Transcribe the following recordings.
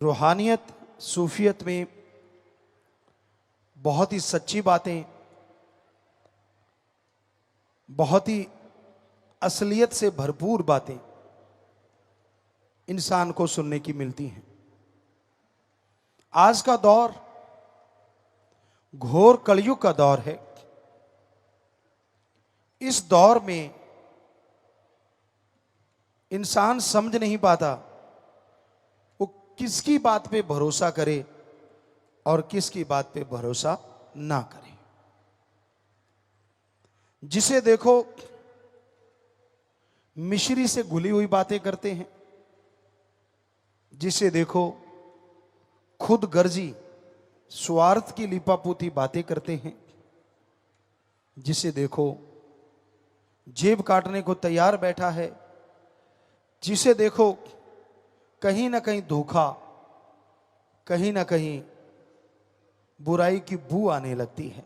रूहानियत सूफियत में बहुत ही सच्ची बातें, बहुत ही असलियत से भरपूर बातें इंसान को सुनने की मिलती हैं। आज का दौर घोर कलयुग का दौर है। इस दौर में इंसान समझ नहीं पाता वो किसकी बात पे भरोसा करे और किसकी बात पे भरोसा ना करे। जिसे देखो मिश्री से घुली हुई बातें करते हैं, जिसे देखो खुद गर्जी स्वार्थ की लिपापोती बातें करते हैं, जिसे देखो जेब काटने को तैयार बैठा है, जिसे देखो कहीं ना कहीं धोखा, कहीं ना कहीं बुराई की बू आने लगती है।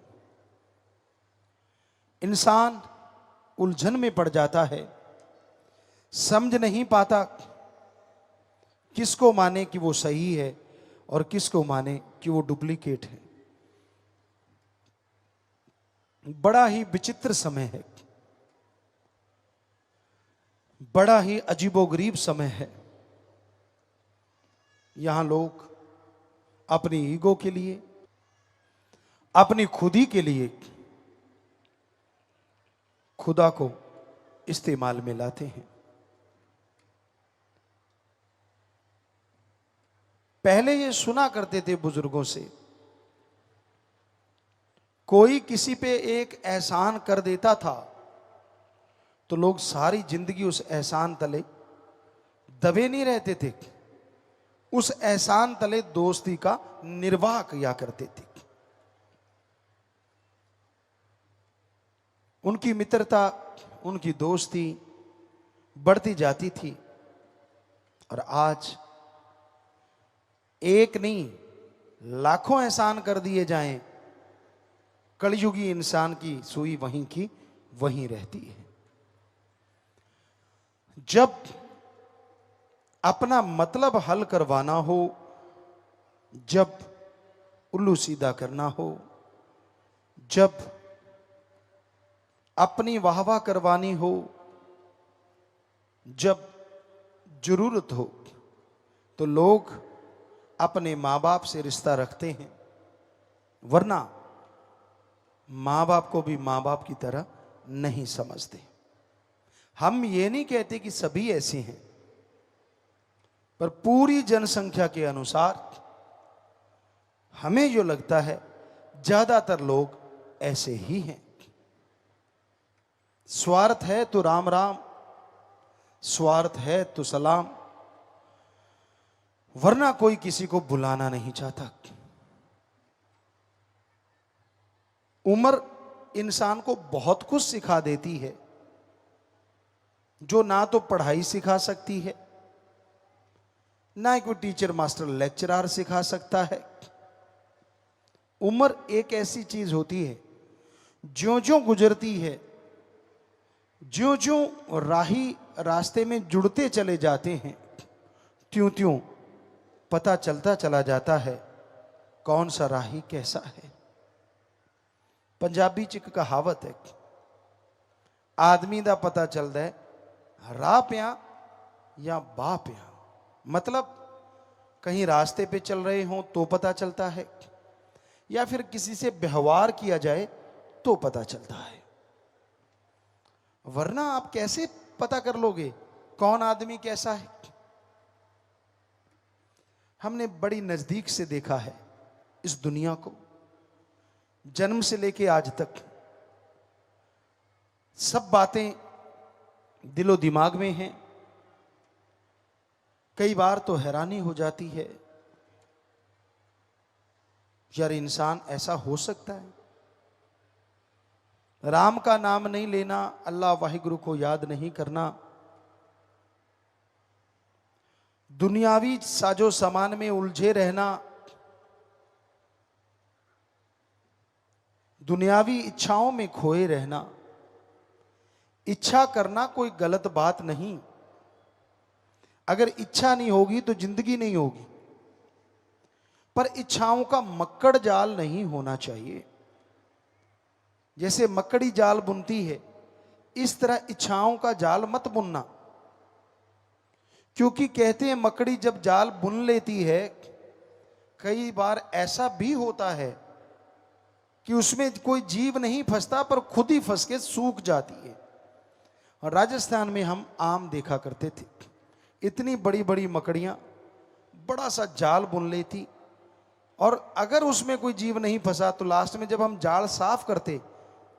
इंसान उलझन में पड़ जाता है, समझ नहीं पाता किसको माने कि वो सही है और किसको माने कि वो डुप्लीकेट है। बड़ा ही विचित्र समय है, बड़ा ही अजीबोगरीब समय है। यहां लोग अपनी ईगो के लिए, अपनी खुदी के लिए खुदा को इस्तेमाल में लाते हैं। पहले ये सुना करते थे बुजुर्गों से, कोई किसी पे एक एहसान कर देता था तो लोग सारी जिंदगी उस एहसान तले दबे नहीं रहते थे, उस एहसान तले दोस्ती का निर्वाह किया करते थे। उनकी मित्रता, उनकी दोस्ती बढ़ती जाती थी। और आज एक नहीं लाखों एहसान कर दिए जाएं, कलयुगी इंसान की सुई वहीं की वहीं रहती है। जब अपना मतलब हल करवाना हो, जब उल्लू सीधा करना हो, जब अपनी वाहवाह करवानी हो, जब जरूरत हो, तो लोग अपने मां बाप से रिश्ता रखते हैं, वरना मां बाप को भी मां बाप की तरह नहीं समझते। हम ये नहीं कहते कि सभी ऐसे हैं, पर पूरी जनसंख्या के अनुसार हमें जो लगता है ज्यादातर लोग ऐसे ही हैं। स्वार्थ है तो राम राम, स्वार्थ है तो सलाम, वरना कोई किसी को बुलाना नहीं चाहता। उम्र इंसान को बहुत कुछ सिखा देती है, जो ना तो पढ़ाई सिखा सकती है, ना कोई टीचर मास्टर लेक्चरर सिखा सकता है। उम्र एक ऐसी चीज होती है, ज्यों ज्यों गुजरती है, ज्यों ज्यों राही रास्ते में जुड़ते चले जाते हैं, त्यों त्यों पता चलता चला जाता है कौन सा राही कैसा है। पंजाबी च एक कहावत है, आदमी दा पता चलता है राह पिया या बाह पिया। मतलब कहीं रास्ते पे चल रहे हों तो पता चलता है, या फिर किसी से व्यवहार किया जाए तो पता चलता है, वरना आप कैसे पता कर लोगे कौन आदमी कैसा है। हमने बड़ी नजदीक से देखा है इस दुनिया को, जन्म से लेके आज तक सब बातें दिलो दिमाग में हैं। कई बार तो हैरानी हो जाती है, यार इंसान ऐसा हो सकता है। राम का नाम नहीं लेना, अल्लाह वाहिगुरु को याद नहीं करना, दुनियावी साजो सामान में उलझे रहना, दुनियावी इच्छाओं में खोए रहना। इच्छा करना कोई गलत बात नहीं, अगर इच्छा नहीं होगी तो जिंदगी नहीं होगी। पर इच्छाओं का मक्कड़ जाल नहीं होना चाहिए। जैसे मकड़ी जाल बुनती है, इस तरह इच्छाओं का जाल मत बुनना। क्योंकि कहते हैं मकड़ी जब जाल बुन लेती है, कई बार ऐसा भी होता है कि उसमें कोई जीव नहीं फंसता, पर खुद ही फंस के सूख जाती है। और राजस्थान में हम आम देखा करते थे, इतनी बड़ी बड़ी मकड़ियां बड़ा सा जाल बुन लेती, और अगर उसमें कोई जीव नहीं फंसा तो लास्ट में जब हम जाल साफ करते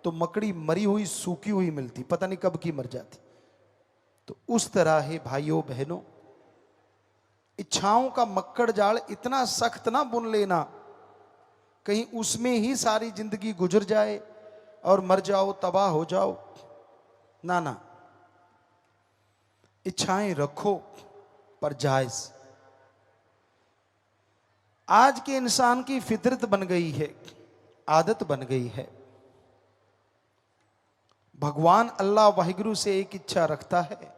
तो मकड़ी मरी हुई सूखी हुई मिलती, पता नहीं कब की मर जाती। तो उस तरह है भाइयों बहनों, इच्छाओं का मक्कड़ जाल इतना सख्त ना बुन लेना कहीं उसमें ही सारी जिंदगी गुजर जाए और मर जाओ, तबाह हो जाओ। ना ना, इच्छाएं रखो पर जायज। आज के इंसान की फितरत बन गई है, आदत बन गई है, भगवान अल्लाह वाहिगुरु से एक इच्छा रखता है,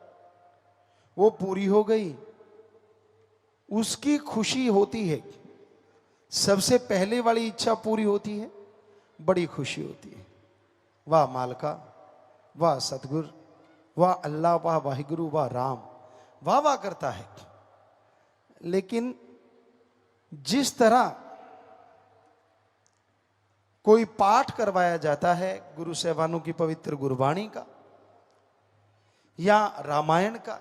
वो पूरी हो गई, उसकी खुशी होती है। सबसे पहले वाली इच्छा पूरी होती है, बड़ी खुशी होती है। वाह मालका, वाह सतगुर, वाह अल्लाह, वाह वाहिगुरु, वाह राम, वाह वाह करता है। लेकिन जिस तरह कोई पाठ करवाया जाता है गुरु साहबानों की पवित्र गुरबाणी का या रामायण का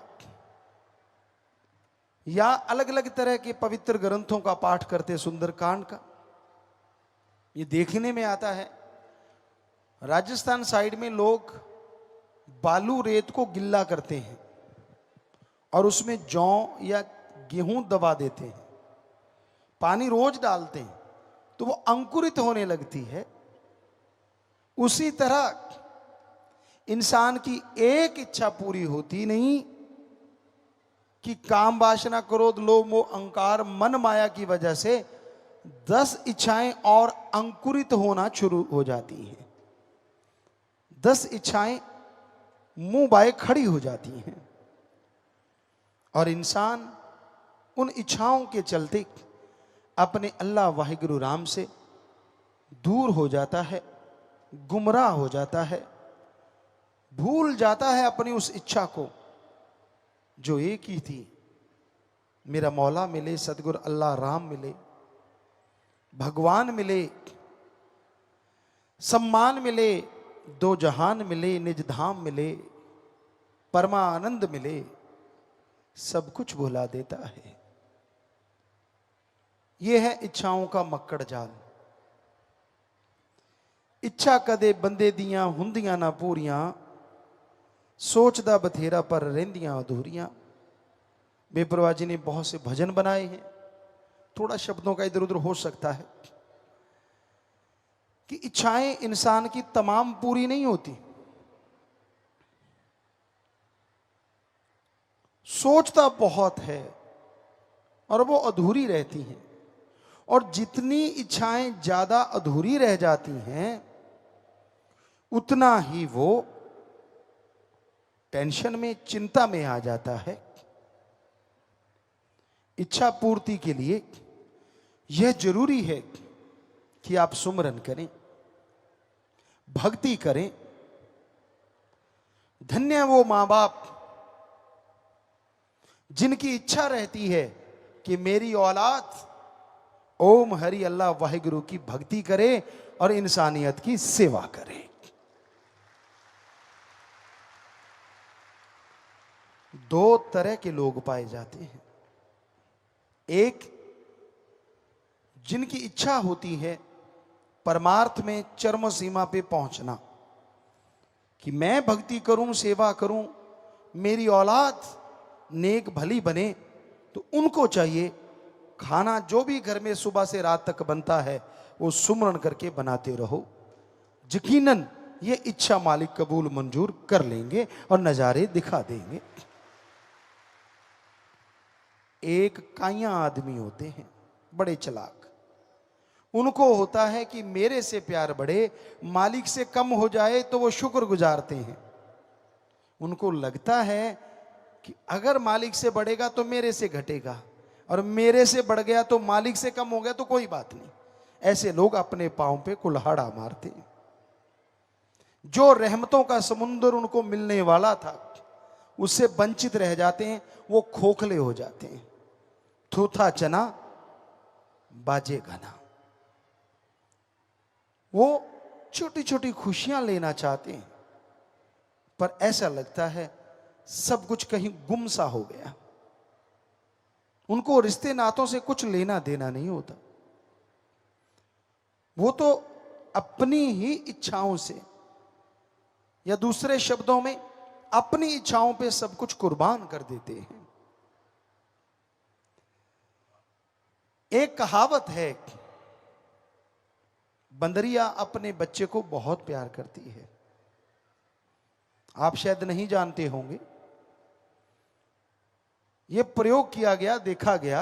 या अलग अलग तरह के पवित्र ग्रंथों का पाठ करते, सुंदरकांड का, ये देखने में आता है राजस्थान साइड में लोग बालू रेत को गिल्ला करते हैं और उसमें जौ या गेहूं दबा देते हैं, पानी रोज डालते हैं तो वो अंकुरित होने लगती है। उसी तरह इंसान की एक इच्छा पूरी होती नहीं कि काम वासना क्रोध लोभ मोह अहंकार मन माया की वजह से 10 इच्छाएं और अंकुरित होना शुरू हो जाती हैं। 10 इच्छाएं मुंह बाए खड़ी हो जाती हैं और इंसान उन इच्छाओं के चलते अपने अल्लाह वाहिगुरु राम से दूर हो जाता है, गुमराह हो जाता है, भूल जाता है अपनी उस इच्छा को जो एक ही थी, मेरा मौला मिले, सतगुरु अल्लाह राम मिले, भगवान मिले, सम्मान मिले, दो जहान मिले, निज धाम मिले, परमानंद मिले, सब कुछ भुला देता है। यह है इच्छाओं का मक्कड़ जाल। इच्छा कदे बंदे दियां हुंदियां ना पूरियां, सोचदा बथेरा पर रहंदियां अधूरियां। बेपरवाह जी ने बहुत से भजन बनाए हैं, थोड़ा शब्दों का इधर उधर हो सकता है कि इच्छाएं इंसान की तमाम पूरी नहीं होती, सोचता बहुत है और वो अधूरी रहती हैं। और जितनी इच्छाएं ज्यादा अधूरी रह जाती हैं उतना ही वो टेंशन में, चिंता में आ जाता है। इच्छा पूर्ति के लिए यह जरूरी है कि आप सुमरन करें, भक्ति करें। धन्य वो मां बाप जिनकी इच्छा रहती है कि मेरी औलाद ओम हरि अल्लाह वाहिगुरु की भक्ति करे और इंसानियत की सेवा करे। दो तरह के लोग पाए जाते हैं, एक जिनकी इच्छा होती है परमार्थ में चरम सीमा पे पहुंचना कि मैं भक्ति करूं, सेवा करूं, मेरी औलाद नेक भली बने, तो उनको चाहिए खाना जो भी घर में सुबह से रात तक बनता है वो सुमरन करके बनाते रहो। यकीनन ये इच्छा मालिक कबूल मंजूर कर लेंगे और नजारे दिखा देंगे। एक काइयां आदमी होते हैं, बड़े चालाक, उनको होता है कि मेरे से प्यार बढ़े, मालिक से कम हो जाए तो वो शुक्र गुजारते हैं। उनको लगता है कि अगर मालिक से बढ़ेगा तो मेरे से घटेगा, और मेरे से बढ़ गया तो मालिक से कम हो गया तो कोई बात नहीं। ऐसे लोग अपने पांव पे कुल्हाड़ा मारते हैं। जो रहमतों का समुंदर उनको मिलने वाला था उससे वंचित रह जाते हैं, वो खोखले हो जाते हैं। थूथा चना बाजे घना। वो छोटी छोटी खुशियां लेना चाहते हैं, पर ऐसा लगता है सब कुछ कहीं गुम सा हो गया। उनको रिश्ते नातों से कुछ लेना देना नहीं होता। वो तो अपनी ही इच्छाओं से, या दूसरे शब्दों में अपनी इच्छाओं पे सब कुछ कुर्बान कर देते हैं। एक कहावत है, बंदरिया अपने बच्चे को बहुत प्यार करती है। आप शायद नहीं जानते होंगे। यह प्रयोग किया गया, देखा गया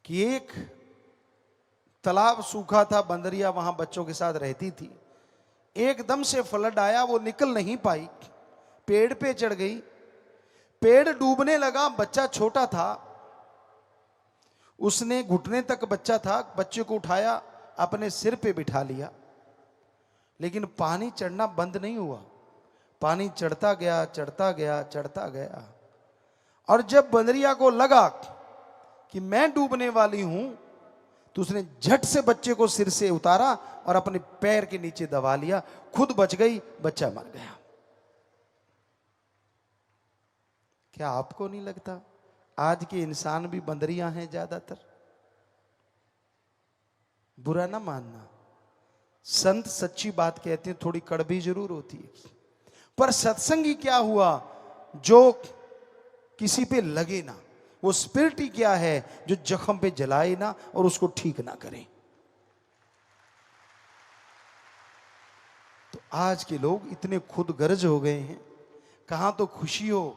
कि एक तालाब सूखा था, बंदरिया वहां बच्चों के साथ रहती थी। एकदम से फ्लड आया, वो निकल नहीं पाई, पेड़ पे चढ़ गई, पेड़ डूबने लगा। बच्चा छोटा था, उसने घुटने तक बच्चा था, बच्चे को उठाया, अपने सिर पे बिठा लिया, लेकिन पानी चढ़ना बंद नहीं हुआ। पानी चढ़ता गया, चढ़ता गया, चढ़ता गया। और जब बंदरिया को लगा कि मैं डूबने वाली हूं, तो उसने झट से बच्चे को सिर से उतारा और अपने पैर के नीचे दबा लिया। खुद बच गई, बच्चा मर गया। क्या आपको नहीं लगता आज के इंसान भी बंदरियां हैं ज्यादातर? बुरा ना मानना, संत सच्ची बात कहते हैं, थोड़ी कड़वी जरूर होती है, पर सत्संगी क्या हुआ जो किसी पे लगे ना। वो स्पिरिट ही क्या है जो जख्म पे जलाए ना और उसको ठीक ना करे। तो आज के लोग इतने खुद गर्ज हो गए हैं। कहां तो खुशी हो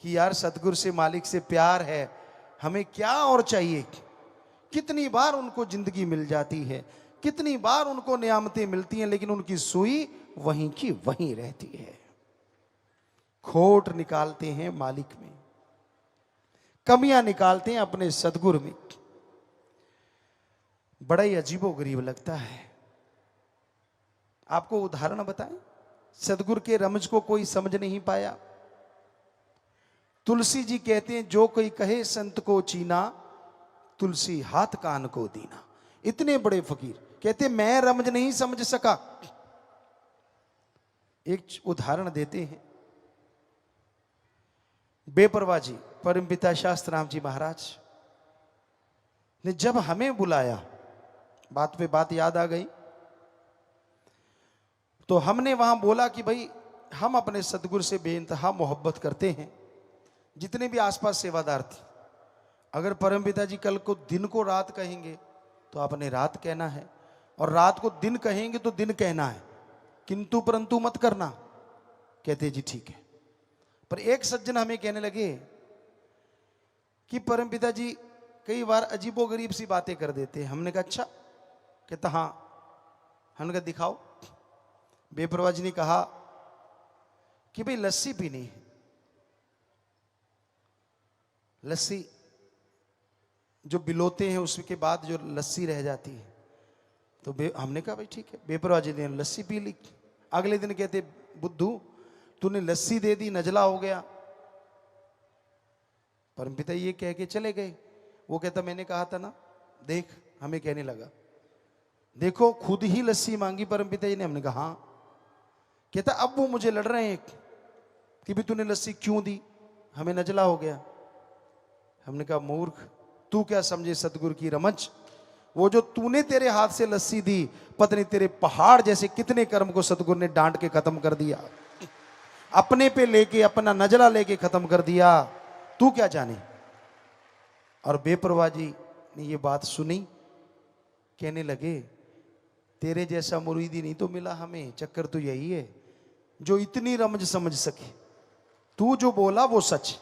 कि यार सतगुरु से, मालिक से प्यार है, हमें क्या और चाहिए। कितनी बार उनको जिंदगी मिल जाती है, कितनी बार उनको नियामतें मिलती हैं, लेकिन उनकी सुई वहीं की वहीं रहती है। खोट निकालते हैं मालिक में, कमियां निकालते हैं अपने सदगुरु में। बड़ा ही अजीबोगरीब लगता है। आपको उदाहरण बताएं, सदगुरु के रमज को कोई समझ नहीं पाया। तुलसी जी कहते हैं, जो कोई कहे संत को चीना, तुलसी हाथ कान को दीना। इतने बड़े फकीर कहते मैं रमज नहीं समझ सका। एक उदाहरण देते हैं, बेपरवाह जी परमपिता शास्त्राम जी महाराज ने जब हमें बुलाया, बात पे बात याद आ गई, तो हमने वहां बोला कि भाई हम अपने सदगुरु से बेइंतहा मोहब्बत करते हैं। जितने भी आसपास सेवादार थे, अगर परमपिता जी कल को दिन को रात कहेंगे तो आपने रात कहना है, और रात को दिन कहेंगे तो दिन कहना है, किंतु परंतु मत करना। कहते जी ठीक है। पर एक सज्जन हमें कहने लगे कि परमपिता जी कई बार अजीबोगरीब सी बातें कर देते हैं। हमने कहा अच्छा। कहता हाँ। हमने कहा दिखाओ। बेपरवाह जी ने कहा कि भाई लस्सी पीनी है। लस्सी जो बिलोते हैं उसके बाद जो लस्सी रह जाती है, तो हमने कहा भाई ठीक है। बेपरवाह जी ने लस्सी पी ली। अगले दिन कहते बुद्धू तूने लस्सी दे दी, नजला हो गया। परमपिता ये कह के चले गए। वो कहता मैंने कहा था ना, देख हमें कहने लगा, देखो खुद ही लस्सी मांगी परमपिता जी ने। हमने कहा हाँ। कहता अब वो मुझे लड़ रहे हैं कि भी तूने लस्सी क्यों दी, हमें नजला हो गया। हमने कहा मूर्ख, तू क्या समझे सतगुरु की रमज। वो जो तूने तेरे हाथ से लस्सी दी, पत्नी तेरे पहाड़ जैसे कितने कर्म को सतगुरु ने डांट के खत्म कर दिया, अपने पे लेके, अपना नजला लेके खत्म कर दिया। तू क्या जाने। और बेपरवाह जी ने ये बात सुनी, कहने लगे तेरे जैसा मुरीदी नहीं तो मिला हमें। चक्कर तो यही है जो इतनी रमज समझ सके। तू जो बोला वो सच।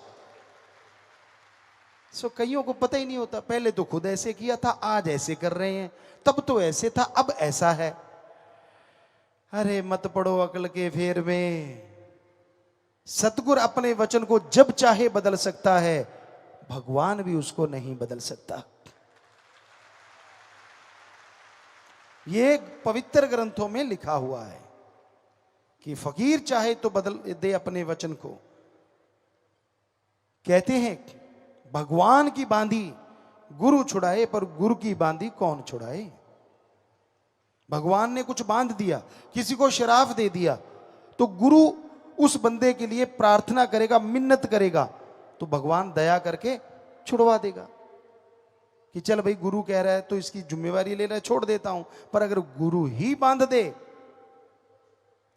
सो कईयों को पता ही नहीं होता, पहले तो खुद ऐसे किया था, आज ऐसे कर रहे हैं, तब तो ऐसे था, अब ऐसा है। अरे मत पड़ो अकल के फेर में। सतगुरु अपने वचन को जब चाहे बदल सकता है, भगवान भी उसको नहीं बदल सकता। ये पवित्र ग्रंथों में लिखा हुआ है कि फकीर चाहे तो बदल दे अपने वचन को। कहते हैं भगवान की बांधी गुरु छुड़ाए, पर गुरु की बांधी कौन छुड़ाए। भगवान ने कुछ बांध दिया, किसी को शराफ दे दिया, तो गुरु उस बंदे के लिए प्रार्थना करेगा, मिन्नत करेगा, तो भगवान दया करके छुड़वा देगा कि चल भाई गुरु कह रहा है तो इसकी जिम्मेवारी ले रहा है, छोड़ देता हूं। पर अगर गुरु ही बांध दे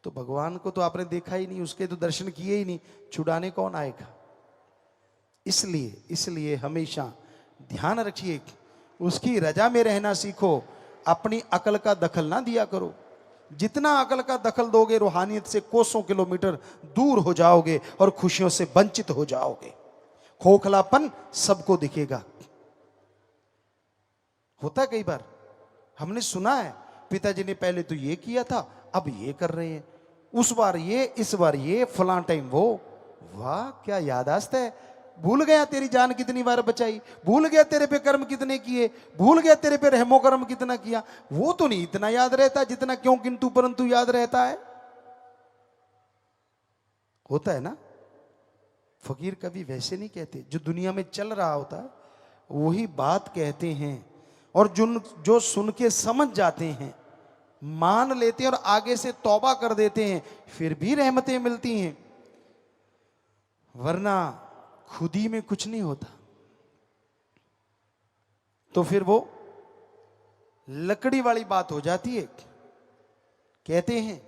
तो भगवान को तो आपने देखा ही नहीं, उसके तो दर्शन किए ही नहीं, छुड़ाने कौन आएगा। इसलिए हमेशा ध्यान रखिए, उसकी रजा में रहना सीखो, अपनी अकल का दखल ना दिया करो। जितना अकल का दखल दोगे रूहानियत से कोसों किलोमीटर दूर हो जाओगे और खुशियों से वंचित हो जाओगे। खोखलापन सबको दिखेगा। होता कई बार हमने सुना है पिताजी ने पहले तो ये किया था, अब ये कर रहे हैं, उस बार ये, इस बार ये, फलां टाइम वो। वाह क्या यादाश्त है। भूल गया तेरी जान कितनी बार बचाई, भूल गया तेरे पे कर्म कितने किए, भूल गया तेरे पे रहमो कर्म कितना किया। वो तो नहीं इतना याद रहता जितना क्यों किंतु परंतु याद रहता है। होता है ना। फकीर कभी वैसे नहीं कहते, जो दुनिया में चल रहा होता है वही बात कहते हैं, और जो सुन के समझ जाते हैं, मान लेते हैं और आगे से तौबा कर देते हैं, फिर भी रहमतें मिलती हैं। वरना खुदी में कुछ नहीं होता। तो फिर वो लकड़ी वाली बात हो जाती है। कहते हैं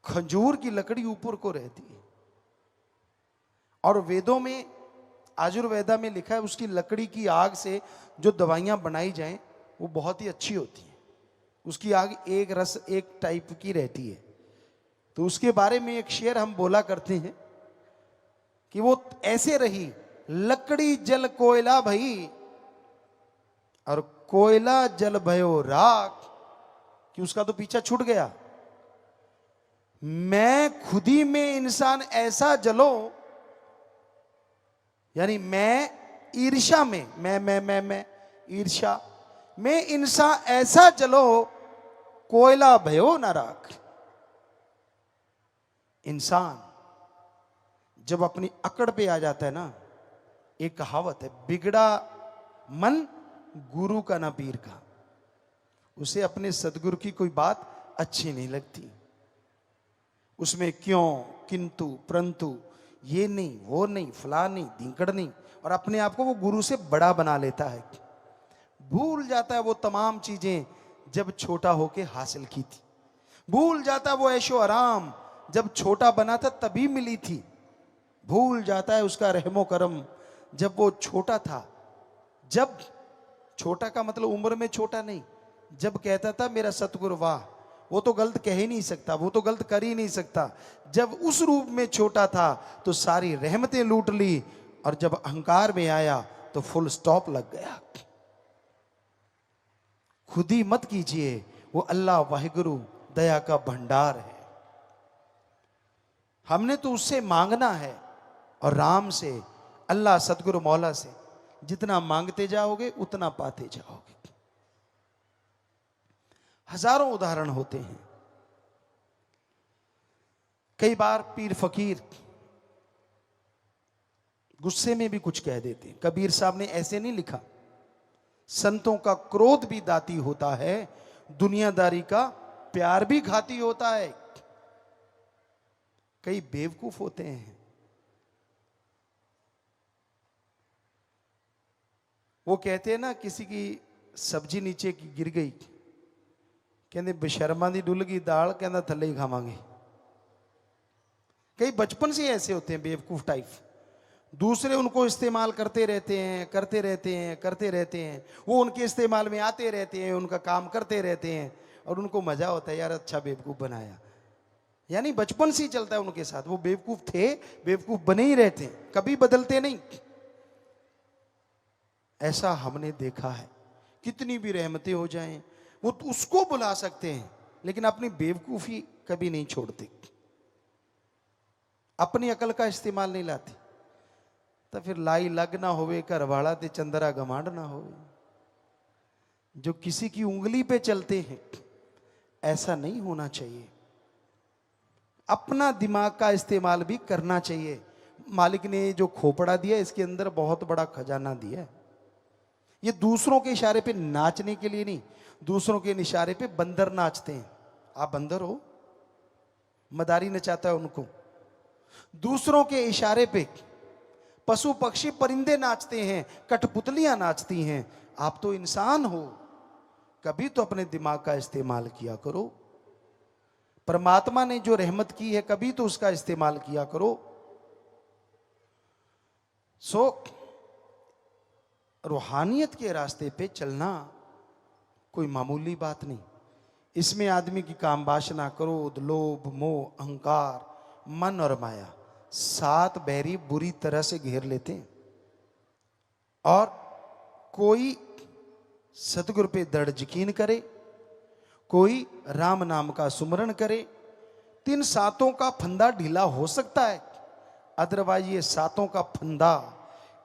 खजूर की लकड़ी ऊपर को रहती है, और वेदों में, आयुर्वेदा में लिखा है उसकी लकड़ी की आग से जो दवाइयां बनाई जाएं वो बहुत ही अच्छी होती है। उसकी आग एक रस एक टाइप की रहती है। तो उसके बारे में एक शेर हम बोला करते हैं कि वो ऐसे रही, लकड़ी जल कोयला भई और कोयला जल भयो राख, कि उसका तो पीछा छूट गया। मैं खुदी में इंसान ऐसा जलो, यानी मैं ईर्ष्या में, मैं ईर्ष्या में इंसान ऐसा जलो, कोयला भयो न राख। इंसान जब अपनी अकड़ पे आ जाता है ना, एक कहावत है, बिगड़ा मन गुरु का ना पीर का। उसे अपने सदगुरु की कोई बात अच्छी नहीं लगती। उसमें क्यों, किंतु, परंतु, ये नहीं, वो नहीं, फला नहीं, धिंकड़ नहीं, और अपने आप को वो गुरु से बड़ा बना लेता है। भूल जाता है वो तमाम चीजें जब छोटा होके हासिल की थी। भूल जाता है वो ऐशो आराम जब छोटा बना था तभी मिली थी। भूल जाता है उसका रहमो करम जब वो छोटा था। जब छोटा का मतलब उम्र में छोटा नहीं, जब कहता था मेरा सतगुरु वाह, वो तो गलत कह ही नहीं सकता, वो तो गलत कर ही नहीं सकता। जब उस रूप में छोटा था तो सारी रहमतें लूट ली, और जब अहंकार में आया तो फुल स्टॉप लग गया। खुद ही मत कीजिए, वो अल्लाह वाहिगुरु दया का भंडार है। हमने तो उससे मांगना है, और राम से, अल्लाह सतगुरु मौला से जितना मांगते जाओगे उतना पाते जाओगे। हजारों उदाहरण होते हैं। कई बार पीर फकीर गुस्से में भी कुछ कह देते हैं। कबीर साहब ने ऐसे नहीं लिखा, संतों का क्रोध भी दाती होता है, दुनियादारी का प्यार भी घाती होता है। कई बेवकूफ होते हैं, वो कहते हैं ना, किसी की सब्जी नीचे की गिर गई, कहते बेशर्मा दी डुल गई दाल, कहना थल्ले ही खावांगे। कई बचपन से ऐसे होते हैं बेवकूफ टाइप। दूसरे उनको इस्तेमाल करते रहते हैं, करते रहते हैं, करते रहते हैं। वो उनके इस्तेमाल में आते रहते हैं, उनका काम करते रहते हैं, और उनको मजा होता है यार अच्छा बेवकूफ बनाया। यानी बचपन से ही चलता है उनके साथ। वो बेवकूफ थे, बेवकूफ बने ही रहते हैं, कभी बदलते नहीं। ऐसा हमने देखा है। कितनी भी रहमतें हो जाएं, वो तो उसको बुला सकते हैं, लेकिन अपनी बेवकूफी कभी नहीं छोड़ते, अपनी अकल का इस्तेमाल नहीं लाते। तो फिर लाई लग ना होवे, घर वाला ते चंदरा गमांड ना होवे। जो किसी की उंगली पे चलते हैं, ऐसा नहीं होना चाहिए। अपना दिमाग का इस्तेमाल भी करना चाहिए। मालिक ने जो खोपड़ा दिया, इसके अंदर बहुत बड़ा खजाना दिया है। ये दूसरों के इशारे पे नाचने के लिए नहीं, दूसरों के इशारे पे बंदर नाचते हैं। आप बंदर हो, मदारी नचाता है उनको। दूसरों के इशारे पे पशु पक्षी परिंदे नाचते हैं, कठपुतलियां नाचती हैं। आप तो इंसान हो, कभी तो अपने दिमाग का इस्तेमाल किया करो। परमात्मा ने जो रहमत की है, कभी तो उसका इस्तेमाल किया करो। सो रूहानियत के रास्ते पे चलना कोई मामूली बात नहीं। इसमें आदमी की काम वासना, क्रोध, लोभ, मोह, अहंकार, मन और माया, 7 बैरी बुरी तरह से घेर लेते हैं। और कोई सतगुरु पे दृढ़ यकीन करे, कोई राम नाम का सुमरण करे, 3 सातों का फंदा ढीला हो सकता है। अदरवाइज ये 7 का फंदा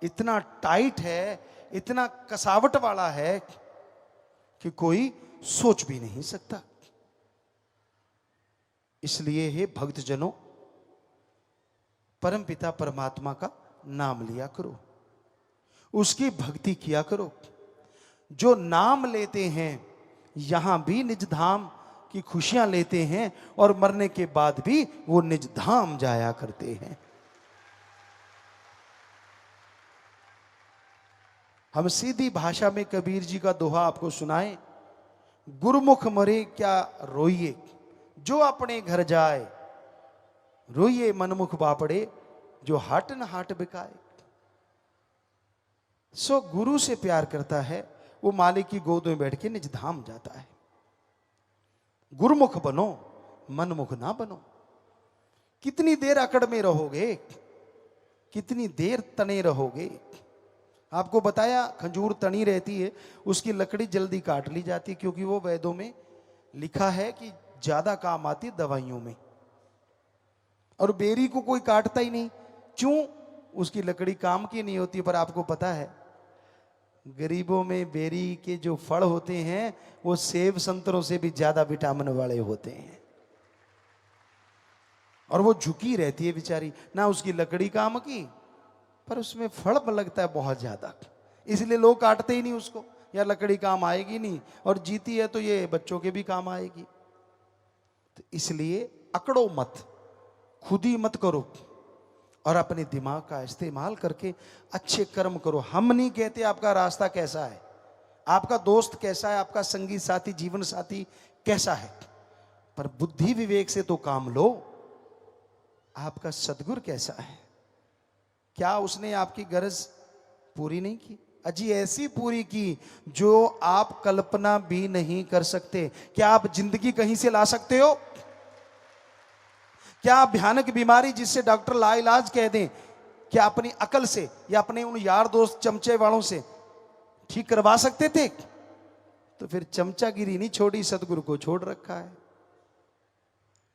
इतना टाइट है, इतना कसावट वाला है कि कोई सोच भी नहीं सकता। इसलिए हे भक्तजनों, परमपिता परमात्मा का नाम लिया करो, उसकी भक्ति किया करो। जो नाम लेते हैं यहां भी निज धाम की खुशियां लेते हैं, और मरने के बाद भी वो निज धाम जाया करते हैं। हम सीधी भाषा में कबीर जी का दोहा आपको सुनाएं। गुरुमुख मरे क्या रोइए, जो अपने घर जाए, रोइए मनमुख बापड़े, जो हाट न हाट बिकाए। सो गुरु से प्यार करता है, वो मालिक की गोद में बैठ के निज धाम जाता है। गुरुमुख बनो, मनमुख ना बनो। कितनी देर अकड़ में रहोगे, कितनी देर तने रहोगे। आपको बताया, खजूर तनी रहती है, उसकी लकड़ी जल्दी काट ली जाती है, क्योंकि वो वेदों में लिखा है कि ज्यादा काम आती दवाइयों में। और बेरी को कोई काटता ही नहीं, क्यों? उसकी लकड़ी काम की नहीं होती। पर आपको पता है, गरीबों में बेरी के जो फल होते हैं वो सेब संतरों से भी ज्यादा विटामिन वाले होते हैं। और वो झुकी रहती है बेचारी, ना उसकी लकड़ी काम की, पर उसमें फल लगता है बहुत ज्यादा, इसलिए लोग काटते ही नहीं उसको। या लकड़ी काम आएगी नहीं, और जीती है तो ये बच्चों के भी काम आएगी। तो इसलिए अकड़ो मत, खुद ही मत करो, और अपने दिमाग का इस्तेमाल करके अच्छे कर्म करो। हम नहीं कहते आपका रास्ता कैसा है, आपका दोस्त कैसा है, आपका संगी साथी, जीवन साथी कैसा है, पर बुद्धि विवेक से तो काम लो। आपका सदगुरु कैसा है, क्या उसने आपकी गरज पूरी नहीं की? अजी ऐसी पूरी की जो आप कल्पना भी नहीं कर सकते। क्या आप जिंदगी कहीं से ला सकते हो? क्या आप भयानक बीमारी जिससे डॉक्टर लाइलाज कह दें, क्या अपनी अकल से या अपने उन यार दोस्त चमचे वालों से ठीक करवा सकते थे? तो फिर चमचागिरी नहीं छोड़ी, सदगुरु को छोड़ रखा है।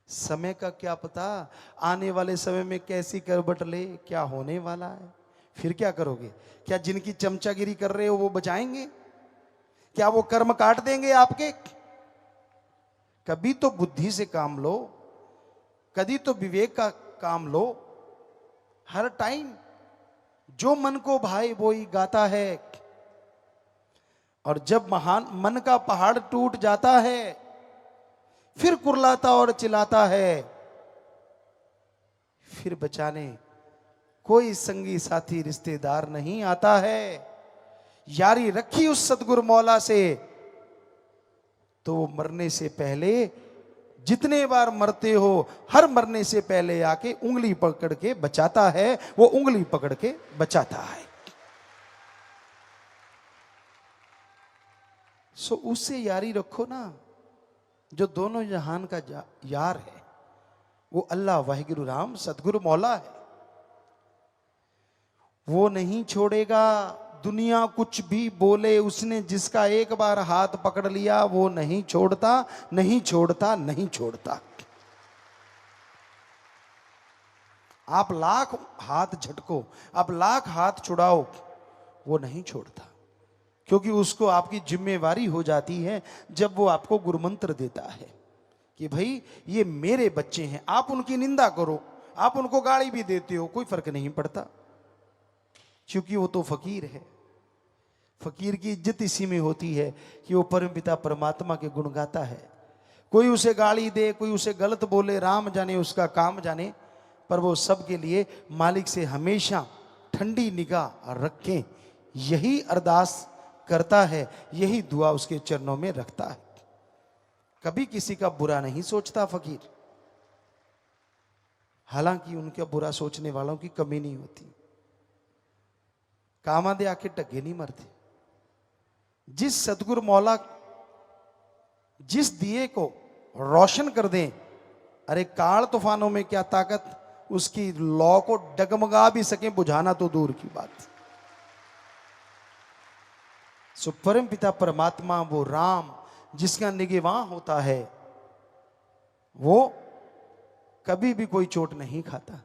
समय का क्या पता, आने वाले समय में कैसी करवट ले, क्या होने वाला है। फिर क्या करोगे? क्या जिनकी चमचागिरी कर रहे हो वो बचाएंगे? क्या वो कर्म काट देंगे आपके? कभी तो बुद्धि से काम लो, कभी तो विवेक का काम लो। हर टाइम जो मन को भाई वो ही गाता है। और जब महान मन का पहाड़ टूट जाता है, फिर कुर्लाता और चिल्लाता है। फिर बचाने कोई संगी साथी रिश्तेदार नहीं आता है। यारी रखी उस सतगुरु मौला से, तो वो मरने से पहले, जितने बार मरते हो, हर मरने से पहले आके उंगली पकड़ के बचाता है। वो उंगली पकड़ के बचाता है। सो उससे यारी रखो ना, जो दोनों जहान का यार है। वो अल्लाह वाहिगुरु राम सतगुरु मौला है। वो नहीं छोड़ेगा, दुनिया कुछ भी बोले, उसने जिसका एक बार हाथ पकड़ लिया वो नहीं छोड़ता, नहीं छोड़ता, नहीं छोड़ता। आप लाख हाथ झटको, आप लाख हाथ छुड़ाओ, वो नहीं छोड़ता, क्योंकि उसको आपकी जिम्मेवारी हो जाती है जब वो आपको गुरुमंत्र देता है कि भाई ये मेरे बच्चे हैं। आप उनकी निंदा करो, आप उनको गाली भी देते हो, कोई फर्क नहीं पड़ता, क्योंकि वो तो फकीर है। फकीर की इज्जत इसी में होती है कि वो परमपिता परमात्मा के गुण गाता है। कोई उसे गाली दे, कोई उसे गलत बोले, राम जाने उसका काम जाने, पर वो सबके लिए मालिक से हमेशा ठंडी निगाह रखें, यही अरदास करता है, यही दुआ उसके चरणों में रखता है। कभी किसी का बुरा नहीं सोचता फकीर, हालांकि उनका बुरा सोचने वालों की कमी नहीं होती। कामादे आके टगे नहीं मरते। जिस सतगुरु मौला जिस दिए को रोशन कर दें, अरे काल तूफानों में क्या ताकत, उसकी लौ को डगमगा भी सके बुझाना तो दूर की बात। सो परम पिता परमात्मा वो राम जिसका निगहबान होता है, वो कभी भी कोई चोट नहीं खाता।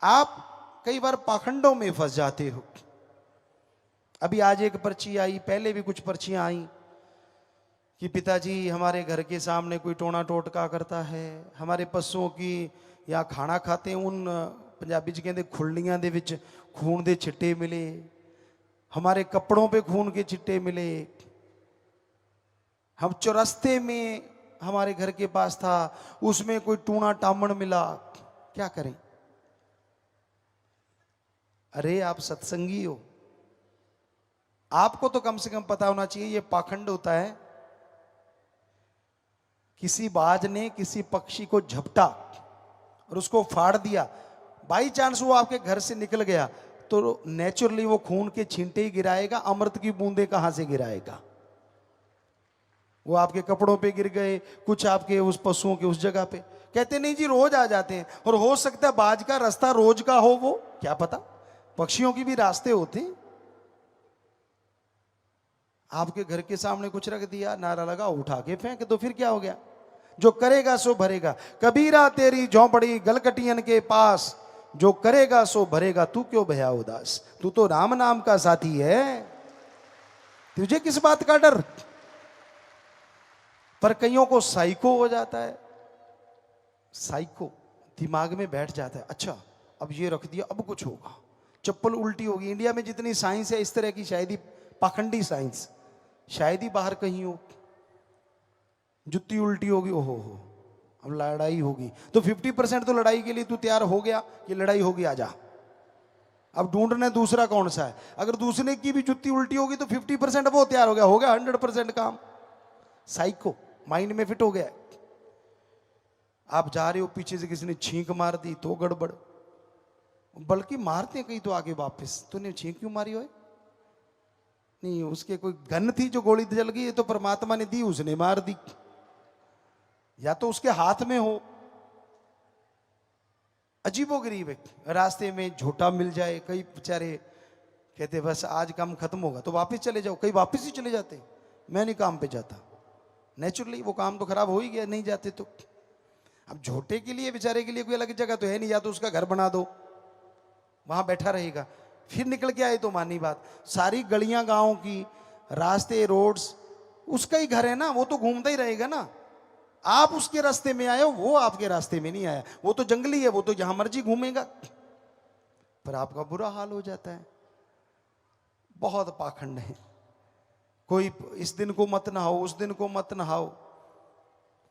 आप कई बार पाखंडों में फंस जाते हो। अभी आज एक पर्ची आई, पहले भी कुछ पर्चियां आई कि पिताजी हमारे घर के सामने कोई टोना टोटका करता है, हमारे पशुओं की या खाना खाते हैं, उन पंजाबी च कहते खुरलियां दे विच खून दे छिट्टे मिले, हमारे कपड़ों पे खून के छिट्टे मिले, हम चौरस्ते में हमारे घर के पास था, उसमें कोई टूना टामण मिला, क्या करें। अरे आप सत्संगी हो, आपको तो कम से कम पता होना चाहिए ये पाखंड होता है। किसी बाज ने किसी पक्षी को झपटा और उसको फाड़ दिया, बाई चांस वो आपके घर से निकल गया, तो नेचुरली वो खून के छींटे ही गिराएगा, अमृत की बूंदे कहां से गिराएगा। वो आपके कपड़ों पे गिर गए, कुछ आपके उस पशुओं के उस जगह पे, कहते नहीं जी रोज आ जाते हैं, और हो सकता है बाज का रास्ता रोज का हो, वो क्या पता, पक्षियों की भी रास्ते होते हैं। आपके घर के सामने कुछ रख दिया, नारा लगा, उठा के फेंक दो, फिर क्या हो गया। जो करेगा सो भरेगा, कबीरा तेरी झोंपड़ी गलकटियन के पास, जो करेगा सो भरेगा, तू क्यों भया उदास, तू तो राम नाम का साथी है, तुझे किस बात का डर। पर कईयों को साइको हो जाता है, साइको दिमाग में बैठ जाता है, अच्छा अब ये रख दिया अब कुछ होगा, चप्पल उल्टी होगी। इंडिया में जितनी साइंस है इस तरह की, शायद ही पाखंडी साइंस, शायद ही बाहर कहीं हो। जुत्ती उल्टी होगी, ओहो हो, अब लड़ाई होगी, तो 50% तो लड़ाई के लिए तू तैयार हो गया कि लड़ाई होगी, आजा। अब ढूंढने दूसरा कौन सा है, अगर दूसरे की भी जुत्ती उल्टी होगी तो 50% वो तैयार हो गया 100% काम। साइको माइंड में फिट हो गया। आप जा रहे हो, पीछे से किसी ने छींक मार दी तो गड़बड़, बल्कि मारते कहीं तो आगे वापस, तूने छींक क्यों मारी हो, नहीं उसके कोई गन थी जो गोली जल गई, ये तो परमात्मा ने दी, उसने मार दी, या तो उसके हाथ में हो। अजीबोगरीब है, रास्ते में झोटा मिल जाए, कई बेचारे कहते बस आज काम खत्म होगा तो वापस चले जाओ, कई वापस ही चले जाते, मैं नहीं काम पे जाता, नेचुरली वो काम तो खराब हो ही गया, नहीं जाते तो। अब झोटे के लिए बेचारे के लिए कोई अलग जगह तो है नहीं, या तो उसका घर बना दो वहां बैठा रहेगा, फिर निकल के आए तो मानी बात। सारी गलियां गांव की, रास्ते रोड्स उसका ही घर है ना, वो तो घूमता ही रहेगा ना। आप उसके रास्ते में आए हो, वो आपके रास्ते में नहीं आया, वो तो जंगली है, वो तो जहां मर्जी घूमेगा, पर आपका बुरा हाल हो जाता है। बहुत पाखंड है, कोई इस दिन को मत नहाओ, उस दिन को मत नहाओ,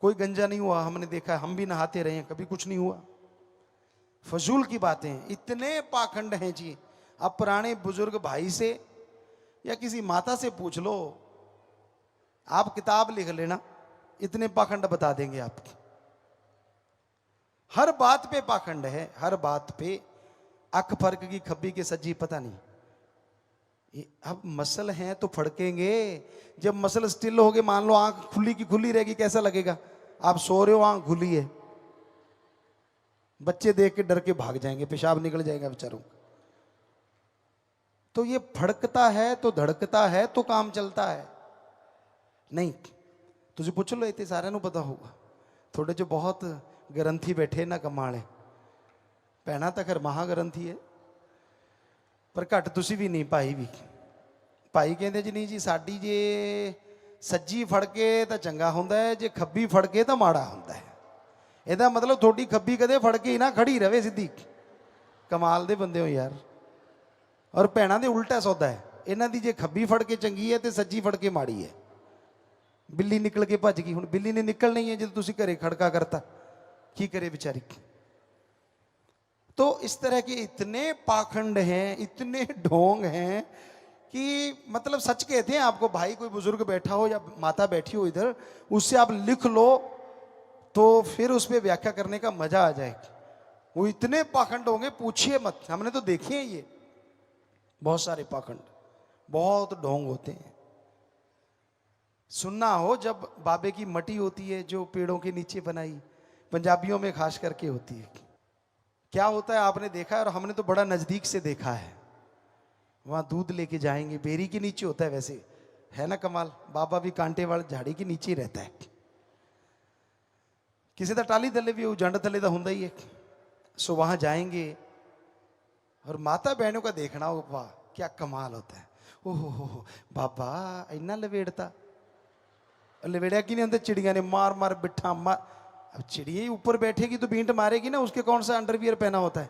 कोई गंजा नहीं हुआ, हमने देखा, हम भी नहाते रहे, कभी कुछ नहीं हुआ, फजूल की बातें, इतने पाखंड हैं जी। अब पुराने बुजुर्ग भाई से या किसी माता से पूछ लो, आप किताब लिख लेना, इतने पाखंड बता देंगे आपको। हर बात पे पाखंड है, हर बात पे। अख फर्क की खब्बी के सज्जी पता नहीं। अब मसल हैं तो फड़केंगे, जब मसल स्टिल हो गए, मान लो आंख खुली की खुली रहेगी, कैसा लगेगा। आप सो रहे हो, आंख खुली है, बच्चे देख के डर के भाग जाएंगे, पेशाब निकल जाएगा बेचारों का। तो ये फड़कता है तो धड़कता है तो काम चलता है। नहीं तुझे पूछ लो, इतने सारे पता होगा, थोड़े जो बहुत ग्रंथी बैठे ना कमाले, ਭੈਣਾ ਤਾਂ ਖਰ ਮਹਾਗ੍ਰੰਥੀ ਹੈ, ਪਰ ਘੱਟ ਤੁਸੀਂ ਵੀ ਨਹੀਂ, ਭਾਈ ਵੀ। ਭਾਈ ਕਹਿੰਦੇ ਜੀ ਨਹੀਂ ਜੀ, ਸਾਡੀ ਜੇ ਸੱਜੀ ਫੜ ਕੇ ਤਾਂ ਚੰਗਾ ਹੁੰਦਾ ਹੈ, ਜੇ ਖੱਬੀ ਫੜ ਕੇ ਤਾਂ ਮਾੜਾ ਹੁੰਦਾ ਹੈ। ਇਹਦਾ ਮਤਲਬ ਤੁਹਾਡੀ ਖੱਬੀ ਕਦੇ ਫੜ ਕੇ ਹੀ ਨਾ ਖੜੀ ਰਵੇ ਸਿੱਧੀ। ਕਮਾਲ ਦੇ ਬੰਦੇ ਹੋ ਯਾਰ। ਔਰ ਭੈਣਾਂ ਦੇ ਉਲਟਾ ਸੌਦਾ ਹੈ, ਇਹਨਾਂ ਦੀ ਜੇ ਖੱਬੀ ਫੜ ਕੇ ਚੰਗੀ ਹੈ ਤੇ ਸੱਜੀ ਫੜ ਕੇ ਮਾੜੀ ਹੈ। ਬਿੱਲੀ ਨਿਕਲ ਕੇ ਭੱਜ ਗਈ, ਹੁਣ ਬਿੱਲੀ ਨੇ ਨਿਕਲਣਾ ਹੀ ਹੈ ਜਦੋਂ ਤੁਸੀਂ ਘਰੇ खड़का करता, की करे बेचारी। तो इस तरह के इतने पाखंड हैं, इतने ढोंग हैं कि मतलब सच कहते हैं आपको, भाई कोई बुजुर्ग बैठा हो या माता बैठी हो इधर, उससे आप लिख लो तो फिर उस पर व्याख्या करने का मजा आ जाए। वो इतने पाखंड होंगे पूछिए मत, हमने तो देखे हैं ये बहुत सारे पाखंड, बहुत ढोंग होते हैं। सुनना हो, जब बाबे की मटी होती है जो पेड़ों के नीचे बनाई, पंजाबियों में खास करके होती है, क्या होता है आपने देखा है और हमने तो बड़ा नजदीक से देखा है। वहां दूध लेके जाएंगे, बेरी के नीचे होता है, वैसे है ना कमाल। बाबा भी कांटे वाले झाड़ी के नीचे ही रहता है, किसी का टाली थले भी जंड थले का होंगे ही है। सो वहां जाएंगे और माता बहनों का देखना हो, वाह क्या कमाल होता है। ओहो हो बाबा इन्ना लवेड़ता, लवेड़िया कि नहीं होता, चिड़िया ने मार मार बिठा मार। अब चिड़िया ही ऊपर बैठेगी तो बींट मारेगी ना, उसके कौन सा अंडरवियर पहना होता है,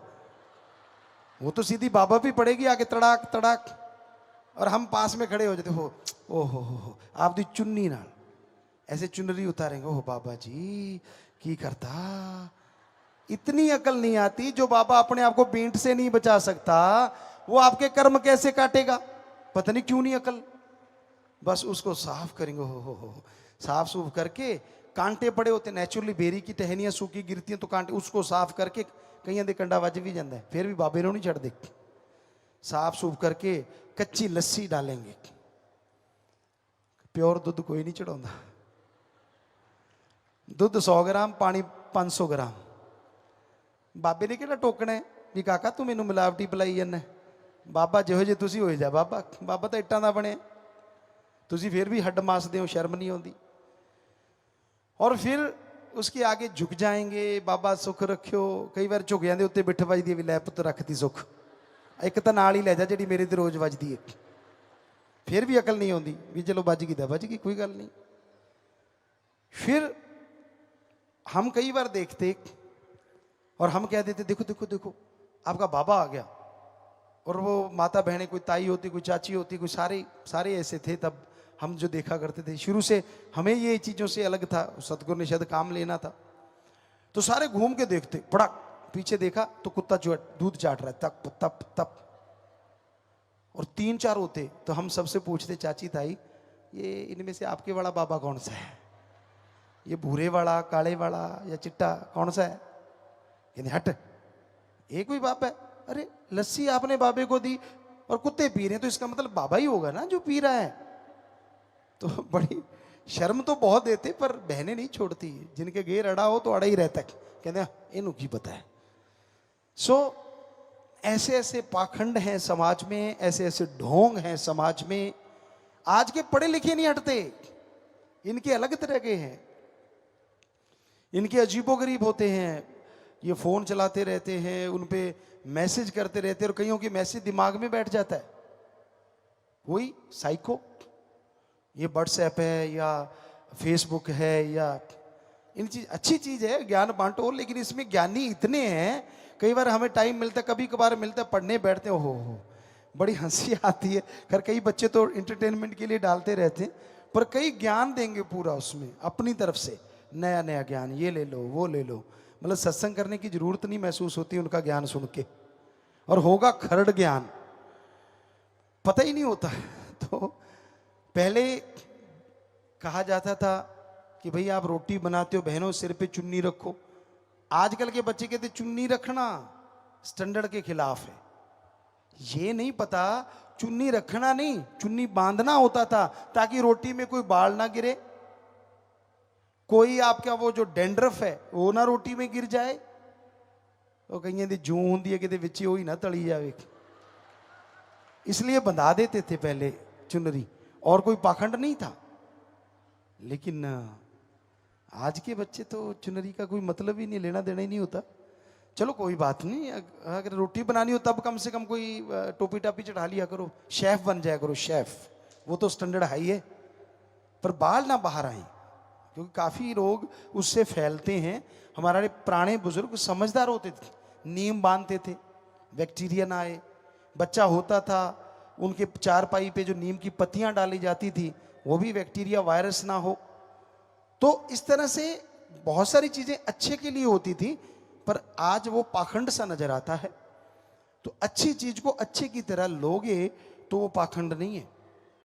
वो तो सीधी बाबा भी पड़ेगी आके तड़ाक तड़ाक, और हम पास में खड़े हो जाते हो। ओहो आप दी चुन्नी नाल ऐसे चुनरी उतारेंगे, ओह बाबा जी की करता। इतनी अकल नहीं आती, जो बाबा अपने आप को बींट से नहीं बचा सकता वो आपके कर्म कैसे काटेगा, पता नहीं क्यों नहीं अकल। बस उसको साफ करेंगे, हो साफ सूफ करके, कांटे पड़े होते नेचुरली, बेरी की टहनियां सूखी गिरती हैं तो कांटे, उसको साफ करके कहीं दे कंडा वज भी जाता है, फिर भी बाबे नहीं छड़ दे। साफ सूफ करके कच्ची लस्सी डालेंगे, प्योर दूध कोई नहीं चढ़ाता, दूध 100 ग्राम पानी 500 ग्राम। बाबे ने किहड़ा टोकना है भी काका तू मैनू मिलावटी पिलाई जाना, बाबा जिहो जे तुसी हो जा बाबा, बाबा तो इट्टां दा बने, तुसी फिर भी हड्ड मास दे हो, शर्म नहीं आती। और फिर उसके आगे झुक जाएंगे, बाबा सुख रखियो। कई बार झुगियां दे उत्ते बिठ वजदी भी, लै पुत रखती सुख, एक तो नाल ही लै जा जिहड़ी मेरे ते रोज वजदी है, फिर भी अकल नहीं आती भी चलो बज गई तो बज गई, कोई गल नहीं। फिर हम कई बार देखते और हम कह देते देखो देखो देखो आपका बाबा आ गया, और वो माता बहनें, कोई ताई होती, कोई चाची होती, कोई सारे सारे ऐसे थे तब हम जो देखा करते थे। शुरू से हमें ये चीज़ों से अलग था, सतगुरु ने शायद काम लेना था, तो सारे घूम के देखते, पड़क पीछे देखा तो कुत्ता जो दूध चाट रहा है, तप तप तप, और 3-4 होते तो हम सबसे पूछते चाची ताई ये इनमें से आपके वाला बाबा कौन सा है, ये भूरे वाला, काले वाला या चिट्टा कौन सा है। कहते हट ये कोई बाबा है, अरे लस्सी आपने बाबे को दी और कुत्ते पी रहे हैं तो इसका मतलब बाबा ही होगा ना जो पी रहा है। तो बड़ी शर्म तो बहुत देते, पर बहनें नहीं छोड़ती, जिनके घेर अड़ा हो तो अड़ा ही रहता है, कहते इनू की पता है। सो ऐसे ऐसे पाखंड हैं समाज में, ऐसे ऐसे ढोंग हैं समाज में। आज के पढ़े लिखे नहीं हटते, इनके अलग तरह के हैं, इनके अजीबोगरीब होते हैं। ये फोन चलाते रहते हैं, उन पे मैसेज करते रहते हैं, और कईयों की मैसेज दिमाग में बैठ जाता है। वही साइको, ये व्हाट्सएप है या फेसबुक है या इन चीज, अच्छी चीज है, ज्ञान बांटो, लेकिन इसमें ज्ञानी इतने हैं, कई बार हमें टाइम मिलता है, कभी कभार मिलता है, पढ़ने बैठते हैं, हो बड़ी हंसी आती है। खैर कई बच्चे तो एंटरटेनमेंट के लिए डालते रहते हैं, पर कई ज्ञान देंगे पूरा उसमें अपनी तरफ से, नया नया ज्ञान, ये ले लो वो ले लो, मतलब सत्संग करने की जरूरत नहीं महसूस होती उनका ज्ञान सुन के, और होगा खरड़ ज्ञान, पता ही नहीं होता। तो पहले कहा जाता था कि भाई आप रोटी बनाते हो बहनों सिर पे चुन्नी रखो, आजकल के बच्चे कहते चुन्नी रखना स्टैंडर्ड के खिलाफ है। ये नहीं पता चुन्नी रखना नहीं, चुन्नी बांधना होता था ताकि रोटी में कोई बाल ना गिरे, कोई आपका वो जो डेंड्रफ है वो ना रोटी में गिर जाए, तो कहीं दी जूं होंदी है कि विच ही ना तली जाए, इसलिए बंधा देते थे पहले चुनरी, और कोई पाखंड नहीं था। लेकिन आज के बच्चे तो चुनरी का कोई मतलब ही नहीं, लेना देना ही नहीं होता, चलो कोई बात नहीं, अगर रोटी बनानी हो तब कम से कम कोई टोपी टापी चढ़ा लिया करो, शेफ बन जाया करो, शेफ, वो तो स्टैंडर्ड हाई है। पर बाल ना बाहर आए, क्योंकि काफी रोग उससे फैलते हैं। हमारे पुराने बुजुर्ग समझदार होते थे, नीम बांधते थे, बैक्टीरिया ना आए। बच्चा होता था, उनके चारपाई पे जो नीम की पत्तियां डाली जाती थी, वो भी बैक्टीरिया वायरस ना हो। तो इस तरह से बहुत सारी चीजें अच्छे के लिए होती थी, पर आज वो पाखंड सा नजर आता है। तो अच्छी चीज को अच्छे की तरह लोगे तो वो पाखंड नहीं है।